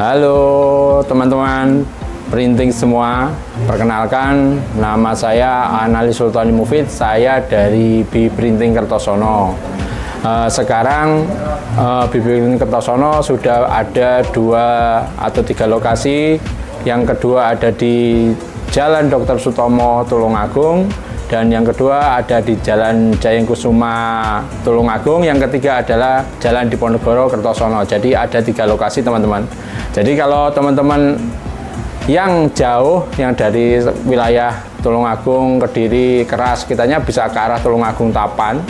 Halo teman-teman printing semua, perkenalkan nama saya Analis Sultani Mufid, saya dari B Printing Kertosono. Sekarang B Printing Kertosono sudah ada 2 atau 3 lokasi. Yang kedua ada di Jalan Dr. Sutomo Tulungagung, dan yang kedua ada di Jalan Jayengkusuma Tulungagung, yang ketiga adalah Jalan Diponegoro Kertosono. Jadi ada 3 lokasi teman-teman. Jadi kalau teman-teman yang jauh, yang dari wilayah Tulungagung, Kediri, Keras, kitanya bisa ke arah Tulungagung Tapan.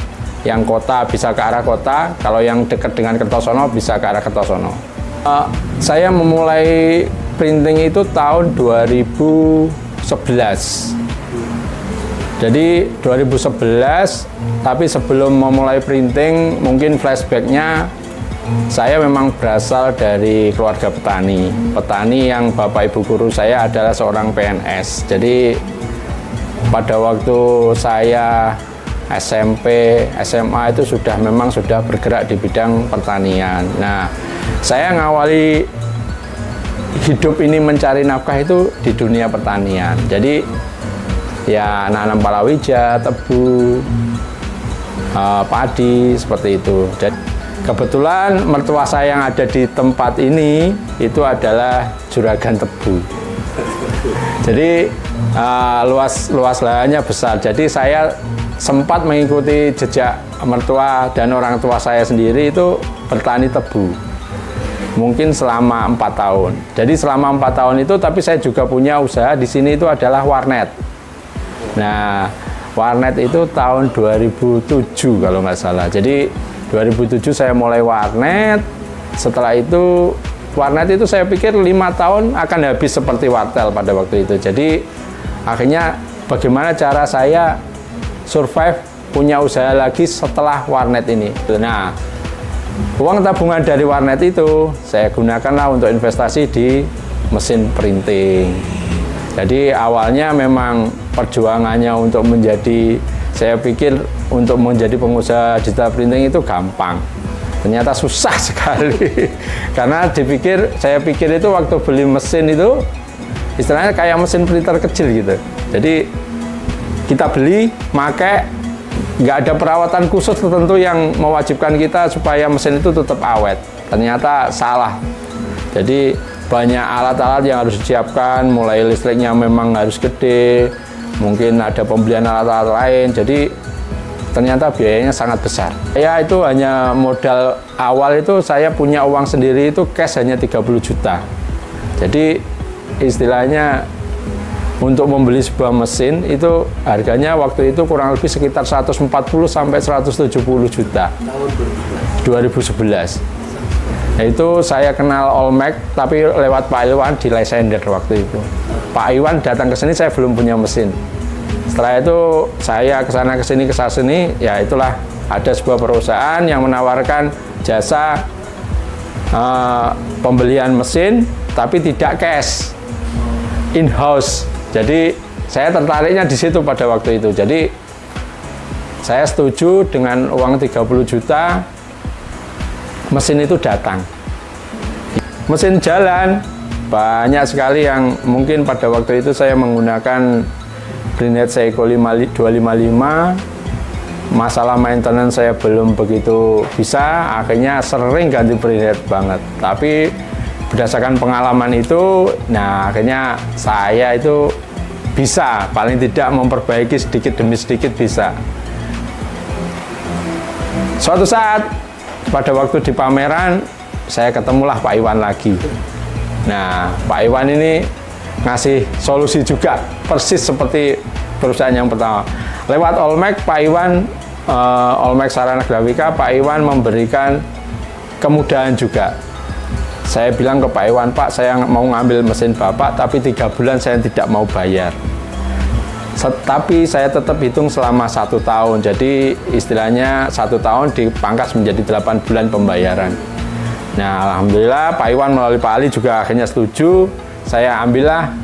Yang kota bisa ke arah kota, kalau yang dekat dengan Kertosono bisa ke arah Kertosono. Saya memulai printing itu tahun 2011. Jadi 2011, tapi sebelum memulai printing, mungkin flashbacknya, saya memang berasal dari keluarga petani. Petani yang bapak ibu guru saya adalah seorang PNS. Jadi pada waktu saya SMP, SMA itu memang sudah bergerak di bidang pertanian. Nah, saya ngawali hidup ini mencari nafkah itu di dunia pertanian. Jadi ya nanam palawija, tebu, padi, seperti itu. Jadi kebetulan mertua saya yang ada di tempat ini itu adalah juragan tebu. Jadi luas lahannya besar. Jadi saya sempat mengikuti jejak mertua dan orang tua saya sendiri itu bertani tebu. Mungkin selama 4 tahun. Jadi selama 4 tahun itu, tapi saya juga punya usaha di sini itu adalah warnet. Nah, warnet itu tahun 2007 kalau nggak salah. Jadi 2007 saya mulai warnet. Setelah itu warnet itu saya pikir 5 tahun akan habis seperti wartel pada waktu itu. Jadi akhirnya bagaimana cara saya survive punya usaha lagi setelah warnet ini. Nah, uang tabungan dari warnet itu saya gunakanlah untuk investasi di mesin printing. Jadi awalnya memang perjuangannya untuk menjadi, saya pikir untuk menjadi pengusaha digital printing itu gampang. Ternyata susah sekali. Karena saya pikir itu waktu beli mesin itu istilahnya kayak mesin printer kecil gitu. Jadi kita beli, pakai, nggak ada perawatan khusus tertentu yang mewajibkan kita supaya mesin itu tetap awet. Ternyata salah. Jadi banyak alat-alat yang harus disiapkan, mulai listriknya memang harus gede, mungkin ada pembelian alat-alat lain, jadi ternyata biayanya sangat besar. Saya itu hanya modal awal itu, saya punya uang sendiri itu cash hanya 30 juta. Jadi istilahnya untuk membeli sebuah mesin itu harganya waktu itu kurang lebih sekitar 140 sampai 170 juta. Tahun 2011. Itu saya kenal Olmek, tapi lewat Pak Iwan di Lesender waktu itu. Pak Iwan datang ke sini, saya belum punya mesin. Setelah itu saya kesana kesini, ya itulah ada sebuah perusahaan yang menawarkan jasa pembelian mesin, tapi tidak cash, in-house. Jadi saya tertariknya di situ pada waktu itu. Jadi saya setuju dengan uang 30 juta. Mesin itu datang. Mesin jalan, banyak sekali yang mungkin pada waktu itu saya menggunakan printhead Seiko 255. Masalah maintenance saya belum begitu bisa, akhirnya sering ganti printhead banget. Tapi berdasarkan pengalaman itu, nah akhirnya saya itu bisa, paling tidak memperbaiki sedikit demi sedikit bisa. Suatu saat, pada waktu di pameran, saya ketemulah Pak Iwan lagi. Nah, Pak Iwan ini ngasih solusi juga, persis seperti perusahaan yang pertama. Lewat Olmek, Pak Iwan, Olmek Sarana Grafika, Pak Iwan memberikan kemudahan juga. Saya bilang ke Pak Iwan, Pak, saya mau ngambil mesin Bapak, tapi 3 bulan saya tidak mau bayar. Tapi saya tetap hitung selama 1 tahun. Jadi istilahnya 1 tahun dipangkas menjadi 8 bulan pembayaran. Nah, alhamdulillah Pak Iwan melalui Pak Ali juga akhirnya setuju. Saya ambillah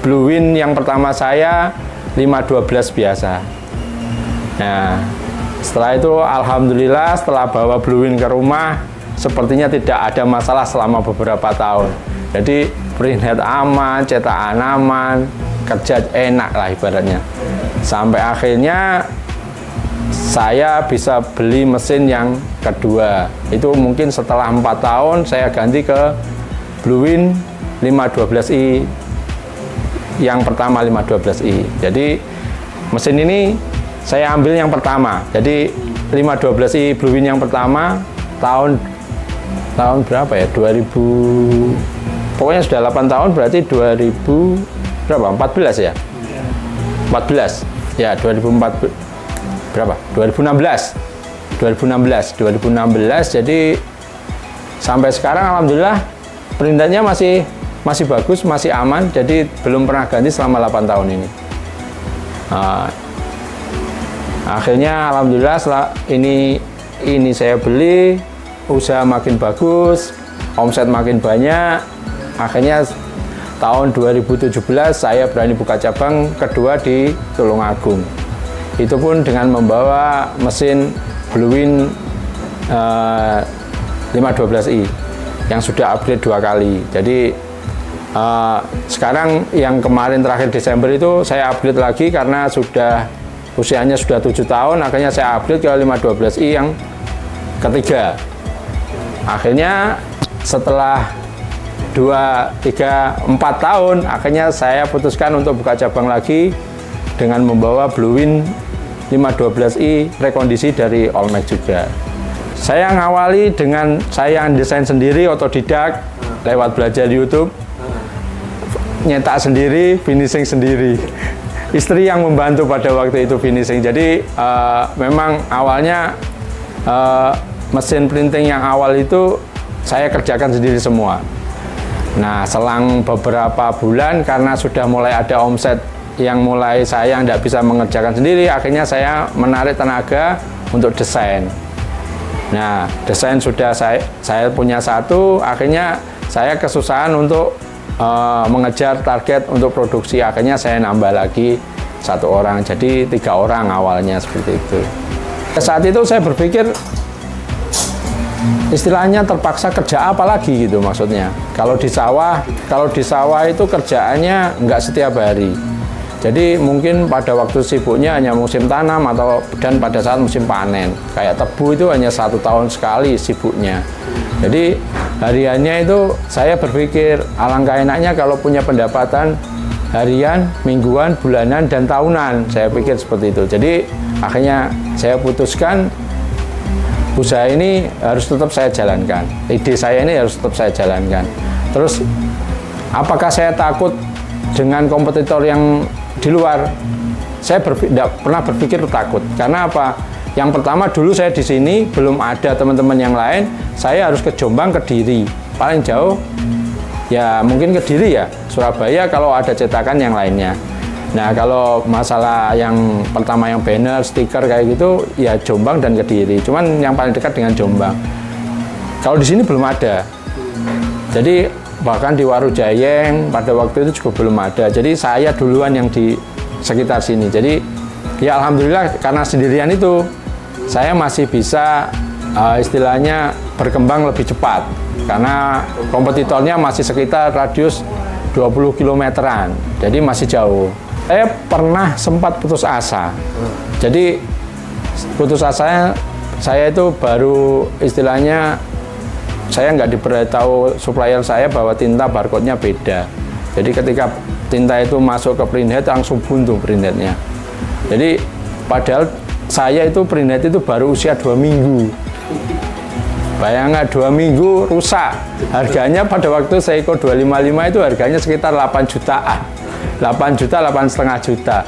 Blue Win yang pertama saya 512 biasa. Nah, setelah itu alhamdulillah setelah bawa Blue Win ke rumah, sepertinya tidak ada masalah selama beberapa tahun. Jadi printhead aman, cetakan aman, kerja enak lah ibaratnya. Sampai akhirnya saya bisa beli mesin yang kedua. Itu mungkin setelah 4 tahun saya ganti ke Bluewin 512i. Yang pertama 512i. Jadi mesin ini saya ambil yang pertama. Jadi 512i Bluewin yang pertama tahun berapa ya? 2000, pokoknya sudah 8 tahun, berarti 2014 ya? 14 ya, 2014 berapa? 2016. Jadi sampai sekarang alhamdulillah perindatnya masih bagus, masih aman. Jadi belum pernah ganti selama 8 tahun ini. Akhirnya alhamdulillah setelah ini saya beli, usaha makin bagus, omset makin banyak. Akhirnya tahun 2017 saya berani buka cabang kedua di Tulungagung. Itu pun dengan membawa mesin Bluewin 512i yang sudah upgrade 2 kali. Jadi sekarang yang kemarin terakhir Desember itu saya upgrade lagi karena usianya sudah 7 tahun. Akhirnya saya upgrade ke 512i yang ketiga. Akhirnya setelah 2, 3, 4 tahun, akhirnya saya putuskan untuk buka cabang lagi dengan membawa Bluewin 512i rekondisi dari Allmax juga. Saya ngawali dengan saya desain sendiri, otodidak, lewat belajar YouTube, nyetak sendiri, finishing sendiri. Istri yang membantu pada waktu itu finishing. Jadi memang awalnya mesin printing yang awal itu saya kerjakan sendiri semua. Nah, selang beberapa bulan karena sudah mulai ada omset yang mulai saya tidak bisa mengerjakan sendiri, akhirnya saya menarik tenaga untuk desain. Nah, desain sudah saya punya satu, akhirnya saya kesusahan untuk mengejar target untuk produksi. Akhirnya saya nambah lagi 1 orang, jadi 3 orang awalnya seperti itu. Saat itu saya berpikir, istilahnya terpaksa kerja apa lagi gitu maksudnya. Kalau di sawah itu kerjaannya nggak setiap hari. Jadi mungkin pada waktu sibuknya hanya musim tanam dan pada saat musim panen. Kayak tebu itu hanya 1 tahun sekali sibuknya. Jadi hariannya itu saya berpikir alangkah enaknya kalau punya pendapatan harian, mingguan, bulanan, dan tahunan. Saya pikir seperti itu. Jadi akhirnya saya putuskan usaha ini harus tetap saya jalankan. Ide saya ini harus tetap saya jalankan. Terus, apakah saya takut dengan kompetitor yang di luar? Saya tidak pernah berpikir takut. Karena apa? Yang pertama dulu saya di sini belum ada teman-teman yang lain. Saya harus ke Jombang, Kediri. Paling jauh, ya mungkin Kediri ya. Surabaya kalau ada cetakan yang lainnya. Nah, kalau masalah yang pertama yang banner, stiker kayak gitu, ya Jombang dan Kediri. Cuman yang paling dekat dengan Jombang. Kalau di sini belum ada. Jadi bahkan di Warujayeng pada waktu itu juga belum ada. Jadi saya duluan yang di sekitar sini. Jadi ya alhamdulillah karena sendirian itu saya masih bisa istilahnya berkembang lebih cepat. Karena kompetitornya masih sekitar radius 20 kilometeran. Jadi masih jauh. Saya pernah sempat putus asa. Jadi putus asanya saya itu baru istilahnya saya nggak diberitahu supplier saya bahwa tinta barcode-nya beda. Jadi ketika tinta itu masuk ke printhead langsung buntu printheadnya. Jadi padahal saya itu printhead itu baru usia 2 minggu. Bayangkan 2 minggu rusak. Harganya pada waktu Seiko 255 itu harganya sekitar 8 jutaan. 8 juta, 8,5 juta.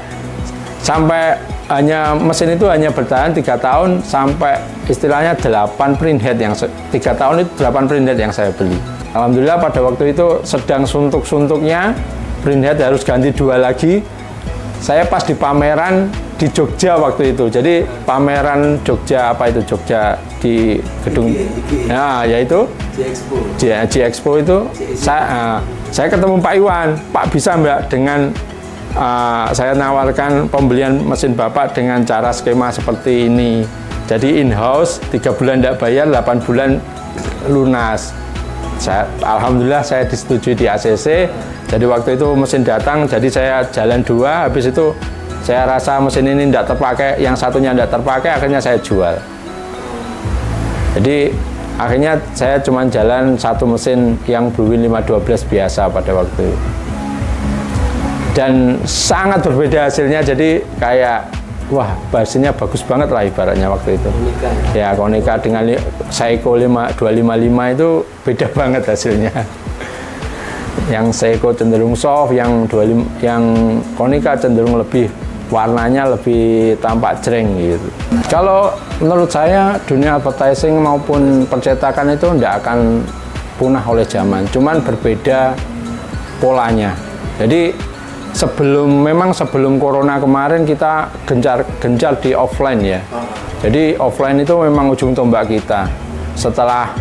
Sampai mesin itu hanya bertahan 3 tahun sampai istilahnya 8 printhead yang 3 tahun itu 8 printhead yang saya beli. Alhamdulillah pada waktu itu sedang suntuk-suntuknya printhead harus ganti 2 lagi. Saya pas di pameran di Jogja waktu itu. Jadi pameran Jogja Jogja di gedung. Nah, yaitu G-Expo itu saya ketemu Pak Iwan. Pak, bisa Mbak dengan saya nawarkan pembelian mesin Bapak dengan cara skema seperti ini. Jadi in-house 3 bulan tidak bayar, 8 bulan lunas. Alhamdulillah saya disetujui di ACC. Jadi waktu itu mesin datang, jadi saya jalan 2. Habis itu saya rasa mesin ini tidak terpakai, yang satunya tidak terpakai, akhirnya saya jual. Jadi akhirnya saya cuma jalan 1 mesin yang Bluewin 512 biasa pada waktu itu. Dan sangat berbeda hasilnya, jadi kayak wah, mesinnya bagus banget lah ibaratnya waktu itu. Konica. Ya, Konica dengan Seiko 255 itu beda banget hasilnya. Yang Seiko cenderung soft, yang Konica cenderung lebih warnanya lebih tampak jreng gitu. Kalau menurut saya dunia advertising maupun percetakan itu tidak akan punah oleh zaman, cuman berbeda polanya. Jadi sebelum corona kemarin kita gencar di offline ya. Jadi offline itu memang ujung tombak kita. Setelah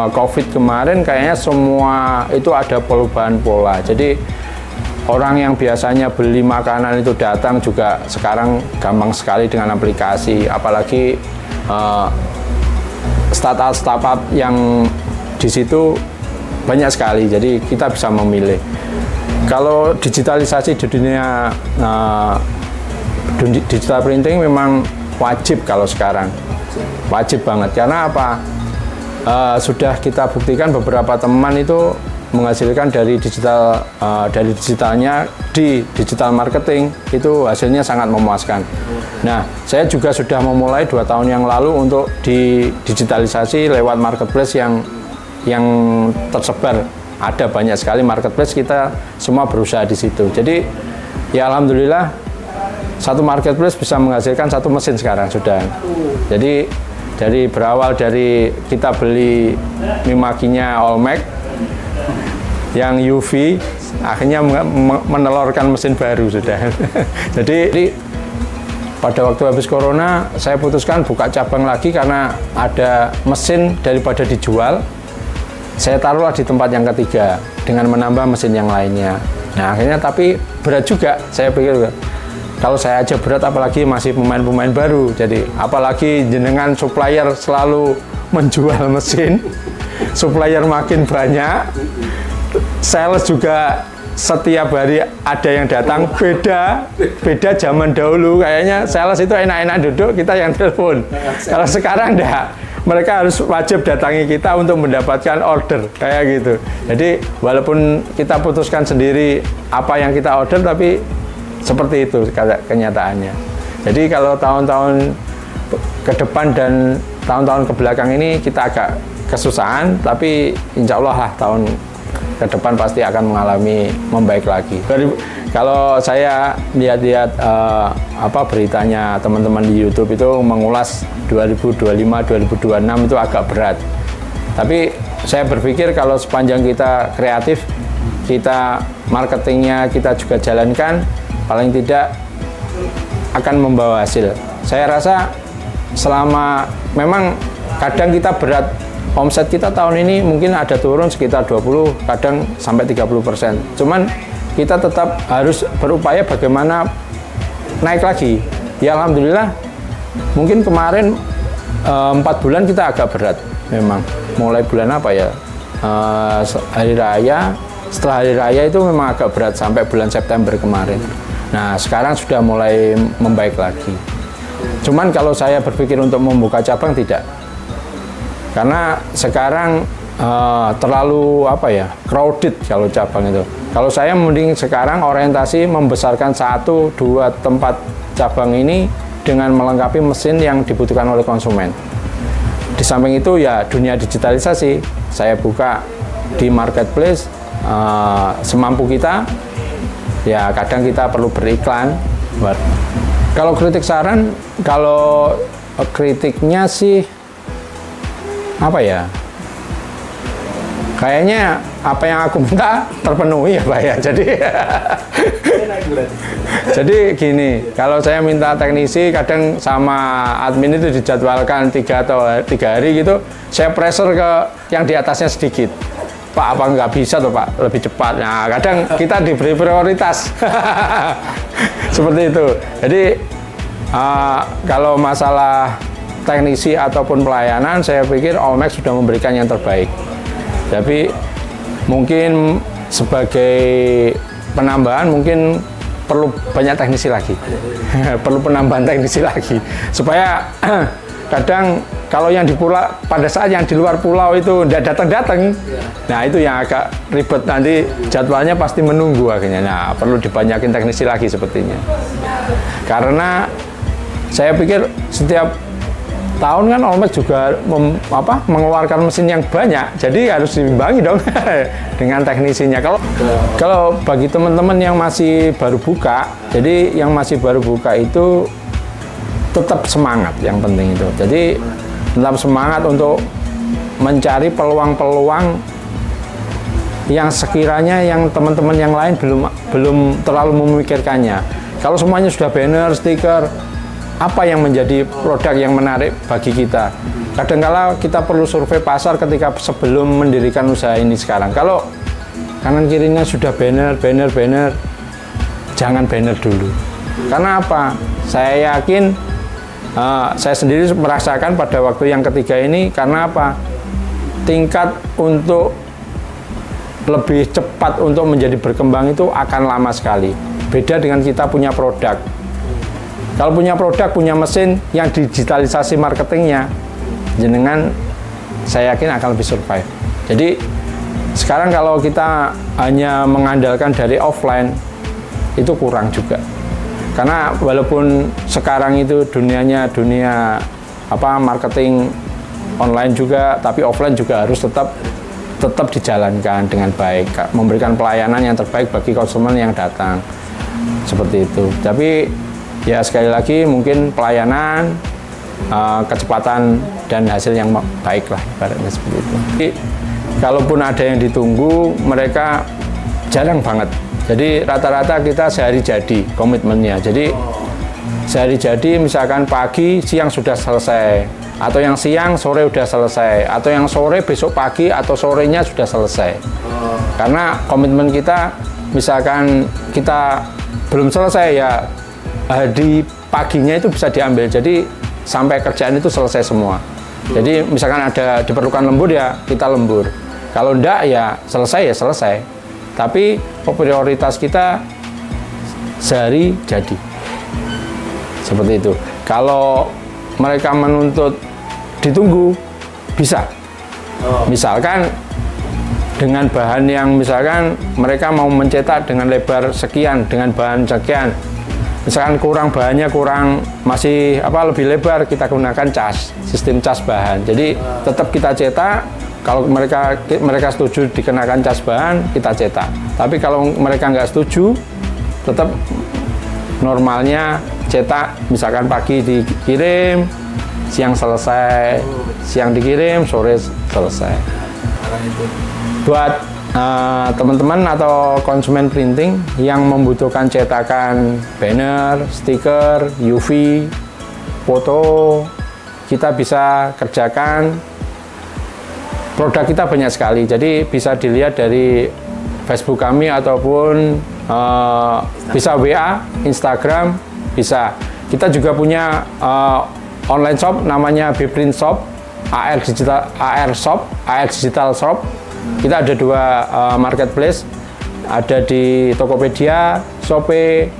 COVID kemarin kayaknya semua itu ada perubahan pola. Jadi orang yang biasanya beli makanan itu datang juga sekarang gampang sekali dengan aplikasi. Apalagi startup yang di situ banyak sekali, jadi kita bisa memilih. Kalau digitalisasi di dunia digital printing memang wajib kalau sekarang, wajib banget. Karena apa? Sudah kita buktikan beberapa teman itu menghasilkan dari digitalnya di digital marketing itu hasilnya sangat memuaskan. Nah, saya juga sudah memulai 2 tahun yang lalu untuk di digitalisasi lewat marketplace yang tersebar. Ada banyak sekali marketplace, kita semua berusaha di situ. Jadi ya alhamdulillah satu marketplace bisa menghasilkan 1 mesin sekarang sudah. Jadi dari berawal dari kita beli Mimaki-nya Olmec yang UV, akhirnya menelurkan mesin baru sudah. Jadi pada waktu habis corona saya putuskan buka cabang lagi karena ada mesin daripada dijual. Saya taruhlah di tempat yang ketiga dengan menambah mesin yang lainnya. Nah akhirnya tapi berat juga, saya pikir kalau saya aja berat apalagi masih pemain-pemain baru. Jadi apalagi jenengan supplier selalu menjual mesin, supplier makin banyak, sales juga setiap hari ada yang datang. Beda zaman dahulu kayaknya sales itu enak-enak duduk, kita yang telepon. Kalau sekarang enggak, mereka harus wajib datangi kita untuk mendapatkan order kayak gitu. Jadi walaupun kita putuskan sendiri apa yang kita order, tapi seperti itu kenyataannya. Jadi kalau tahun-tahun ke depan dan tahun-tahun ke belakang ini kita agak kesusahan, tapi insya Allah lah tahun ke depan pasti akan mengalami membaik lagi. Kalau saya lihat-lihat beritanya teman-teman di YouTube itu mengulas 2025-2026 itu agak berat. Tapi saya berpikir kalau sepanjang kita kreatif, kita marketingnya kita juga jalankan, paling tidak akan membawa hasil. Saya rasa selama memang kadang kita berat, omset kita tahun ini mungkin ada turun sekitar 20, kadang sampai 30%. Cuman kita tetap harus berupaya bagaimana naik lagi. Ya alhamdulillah, mungkin kemarin 4 bulan kita agak berat memang. Mulai bulan apa ya? Hari Raya, setelah Hari Raya itu memang agak berat sampai bulan September kemarin. Nah sekarang sudah mulai membaik lagi. Cuman kalau saya berpikir untuk membuka cabang tidak. Karena sekarang terlalu crowded kalau cabang itu. Kalau saya mending sekarang orientasi membesarkan 1-2 tempat cabang ini dengan melengkapi mesin yang dibutuhkan oleh konsumen. Di samping itu ya dunia digitalisasi, saya buka di marketplace semampu kita. Ya kadang kita perlu beriklan. Kalau kritik saran, kalau kritiknya sih kayaknya apa yang aku minta terpenuhi ya Pak ya. Jadi gini, kalau saya minta teknisi kadang sama admin itu dijadwalkan 3 hari gitu, saya pressure ke yang di atasnya sedikit. Pak apa nggak bisa tuh Pak, lebih cepat. Nah kadang kita diberi prioritas. Seperti itu. Jadi kalau masalah teknisi ataupun pelayanan, saya pikir Allmax sudah memberikan yang terbaik. Tapi mungkin sebagai penambahan mungkin perlu banyak teknisi lagi. Perlu penambahan teknisi lagi supaya kadang kalau yang di pulau, pada saat yang di luar pulau itu tidak datang-datang, nah itu yang agak ribet, nanti jadwalnya pasti menunggu akhirnya. Nah, perlu dibanyakin teknisi lagi sepertinya. Karena saya pikir setiap tahun kan Allmax juga mengeluarkan mesin yang banyak, jadi harus diimbangi dong dengan teknisinya. Kalau bagi teman-teman yang masih baru buka, jadi yang masih baru buka itu tetap semangat, yang penting itu. Jadi tetap semangat untuk mencari peluang-peluang yang sekiranya yang teman-teman yang lain belum terlalu memikirkannya. Kalau semuanya sudah banner, stiker, apa yang menjadi produk yang menarik bagi kita? Kadang-kala kita perlu survei pasar ketika sebelum mendirikan usaha ini sekarang. Kalau kanan kirinya sudah banner, jangan banner dulu. Karena apa? Saya yakin, saya sendiri merasakan pada waktu yang ketiga ini, karena apa? Tingkat untuk lebih cepat untuk menjadi berkembang itu akan lama sekali. Beda dengan kita punya produk. Kalau punya produk, punya mesin yang digitalisasi marketingnya, jenengan saya yakin akan lebih survive. Jadi sekarang kalau kita hanya mengandalkan dari offline, itu kurang juga. Karena walaupun sekarang itu dunianya dunia marketing online juga, tapi offline juga harus tetap dijalankan dengan baik, memberikan pelayanan yang terbaik bagi konsumen yang datang. Seperti itu. Tapi ya sekali lagi mungkin pelayanan, kecepatan dan hasil yang baik lah, ibaratnya seperti itu. Jadi, kalaupun ada yang ditunggu, mereka jarang banget. Jadi rata-rata kita sehari jadi komitmennya. Jadi sehari jadi, misalkan pagi, siang sudah selesai, atau yang siang sore sudah selesai, atau yang sore besok pagi atau sorenya sudah selesai. Karena komitmen kita, misalkan kita belum selesai ya di paginya itu bisa diambil. Jadi sampai kerjaan itu selesai semua. Jadi misalkan ada diperlukan lembur ya kita lembur. Kalau enggak ya selesai. Tapi prioritas kita sehari jadi. Seperti itu. Kalau mereka menuntut ditunggu, bisa. Misalkan dengan bahan yang misalkan mereka mau mencetak dengan lebar sekian, dengan bahan sekian. Misalkan bahannya masih lebih lebar, kita gunakan cas, sistem cas bahan. Jadi tetap kita cetak. Kalau mereka setuju dikenakan cas bahan, kita cetak. Tapi kalau mereka nggak setuju, tetap normalnya cetak. Misalkan pagi dikirim, siang selesai, siang dikirim, sore selesai. Buat teman-teman atau konsumen printing yang membutuhkan cetakan banner, stiker, UV, foto, kita bisa kerjakan. Produk kita banyak sekali, jadi bisa dilihat dari Facebook kami ataupun bisa WA, Instagram, bisa. Kita juga punya online shop namanya Bprint Shop, AR Digital Shop. Kita ada 2 marketplace, ada di Tokopedia, Shopee,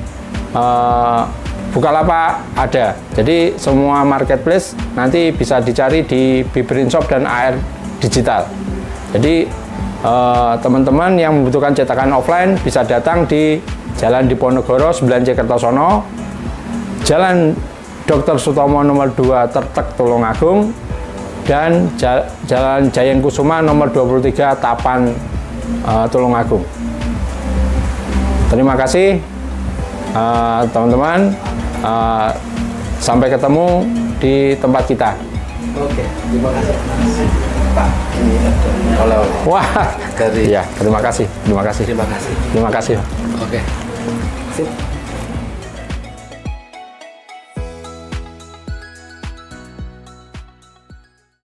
Bukalapak ada. Jadi semua marketplace nanti bisa dicari di Bprint Shop dan AR Digital. Jadi teman-teman yang membutuhkan cetakan offline bisa datang di Jalan Diponegoro 9C Kertosono, Jalan Dr. Sutomo nomor 2 Tertek Tulungagung, dan Jalan Jayengkusuma nomor 23 Tapan Tulungagung. Terima kasih teman-teman, sampai ketemu di tempat kita. Oke, terima kasih Pak. Ini ada oleh-oleh. Wah, dari ya, terima kasih. Terima kasih. Terima kasih. Oke. Sip.